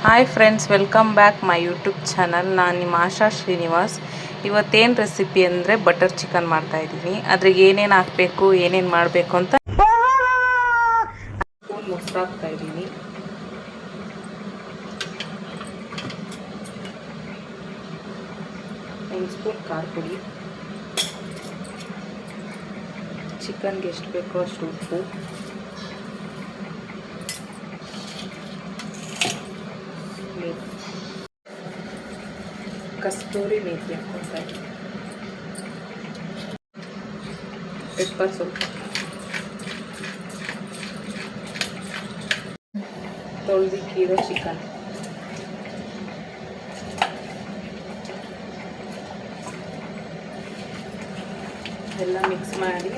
Hi friends, welcome back my YouTube channel. ನಾನು ನಿಮ್ಮ ಆಶಾ ಶ್ರೀನಿವಾಸ್. ಇವತ್ತೇನು ರೆಸಿಪಿ ಅಂದರೆ ಬಟರ್ ಚಿಕನ್ ಮಾಡ್ತಾಯಿದ್ದೀನಿ. ಅದ್ರಿಗೆ ಏನೇನು ಹಾಕಬೇಕು, ಏನೇನು ಮಾಡಬೇಕು ಅಂತ ಮೊಸರು ಹಾಕ್ತಾಯಿದ್ದೀನಿ. ಒಂದು ಸ್ಪೂನ್ ಖಾರ ಪುಡಿ, ಚಿಕನ್ಗೆ ಎಷ್ಟು ಬೇಕೋ ಅಷ್ಟು ಉಪ್ಪು, ಕಸ್ತೂರಿ ಮೇಥಿ ಹಾಕ್ಕೊಳ್ತಾ ಇದ್ದೀನಿ, ಪೆಪ್ಪರ್ ಸ್ವಲ್ಪ, ತೊಳೆದಿಕ್ಕಿರೋ ಚಿಕನ್, ಎಲ್ಲ ಮಿಕ್ಸ್ ಮಾಡಿ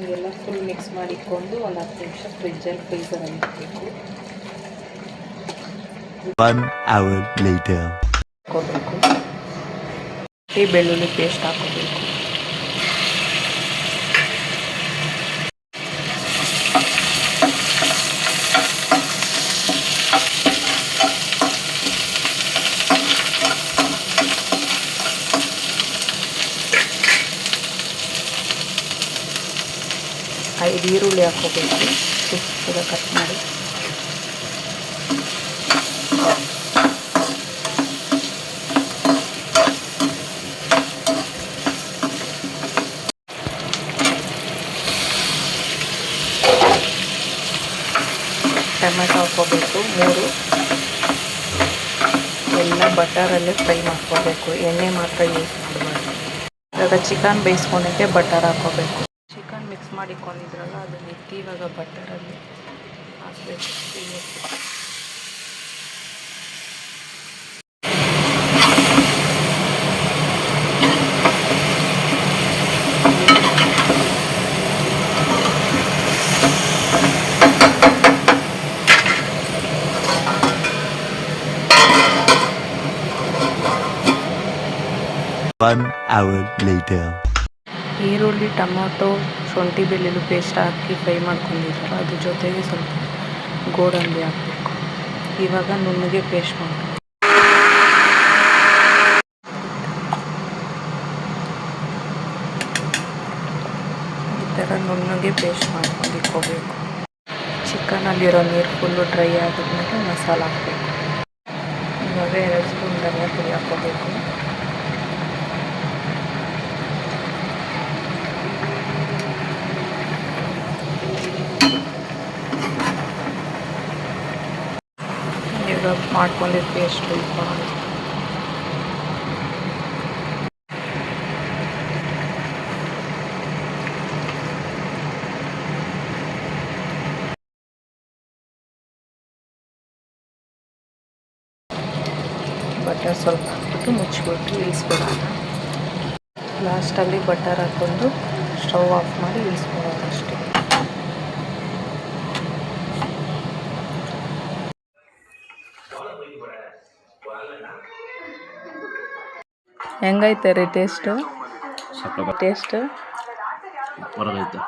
ಇದೆಲ್ಲ ಫುಲ್ ಮಿಕ್ಸ್ ಮಾಡಿಕೊಂಡು ಒಂದು 10 ನಿಮಿಷ ಫ್ರೀಸರಲ್ಲಿ ಇಡಬೇಕು. 1 hour later. ಹಾಕೋಬೇಕು. ಬೆಳ್ಳುಳ್ಳಿ ಪೇಸ್ಟ್ ಹಾಕೋಬೇಕು. ಈರುಳ್ಳಿ ಹಾಕೋಬೇಕು, ಚಿಕ್ಕದಾಗಿ ಕಟ್ ಮಾಡಿ. ಟೊಮೆಟೊ ಹಾಕ್ಕೋಬೇಕು 3. ಎಲ್ಲ ಬಟರಲ್ಲೇ ಫ್ರೈ ಮಾಡ್ಕೋಬೇಕು, ಎಣ್ಣೆ ಮಾತ್ರ ಯೂಸ್ ಮಾಡಬಾರ್ದು. ಇವಾಗ ಚಿಕನ್ ಬೇಯಿಸ್ಕೊಳಕ್ಕೆ ಬಟರ್ ಹಾಕ್ಕೋಬೇಕು. ಚಿಕನ್ ಮಿಕ್ಸ್ ಮಾಡಿಕೊಂಡಿದ್ರಲ್ಲ ಅದನ್ನ ಎತ್ತಿ ಇವಾಗ ಬಟರಲ್ಲಿ ಹಾಕಬೇಕು. 1 hour later. ಈರುಳ್ಳಿ, ಟೊಮೊಟೊ, ಶುಂಠಿ ಬೆಳ್ಳುಳ್ಳಿ ಪೇಸ್ಟ್ ಹಾಕಿ ಫ್ರೈ ಮಾಡ್ಕೊಂಡಿದ್ರಲ್ಲ ಅದ್ರ ಜೊತೆಗೆ ಸ್ವಲ್ಪ ಗೋಡಂಬಿ ಹಾಕಬೇಕು. ಇವಾಗ ನುಣ್ಣಗೆ ಪೇಸ್ಟ್ ಮಾಡಬೇಕು. ಈ ಥರ ನುಣ್ಣಗೆ ಪೇಸ್ಟ್ ಮಾಡ್ಕೊಂಡು ಇಟ್ಕೋಬೇಕು. ಚಿಕನಲ್ಲಿರೋ ನೀರು ಫುಲ್ಲು ಡ್ರೈ ಆಗಿದ್ಮೇಲೆ ಮಸಾಲ ಹಾಕಬೇಕು. ಇವಾಗ 2 ಸ್ಪೂನ್ ಧನಿಯಾ ಪುಡಿ ಹಾಕ್ಕೋಬೇಕು. ಇವಾಗ ಮಾಡ್ಕೊಂಡಿದ್ದ ಪೇಸ್ಟ್ ಇಟ್ಕೊಳ್ಳೋದು. ಬಟರ್ ಸ್ವಲ್ಪ ಹಾಕ್ಬಿಟ್ಟು ಮುಚ್ಚಿಬಿಟ್ಟು ಇಳಿಸ್ಬಿಡೋಣ. ಲಾಸ್ಟಲ್ಲಿ ಬಟರ್ ಹಾಕ್ಕೊಂಡು ಸ್ಟವ್ ಆಫ್ ಮಾಡಿ ಇಳಿಸ್ಬಿಡೋದು ಅಷ್ಟೇ. ಹೆಂಗೈತೆ ರೀ ಟೇಸ್ಟು? ಸಕ್ಕತ್ತಾಗೈತೆ. ಟೇಸ್ಟ್ ಹೊರಗೈತೆ.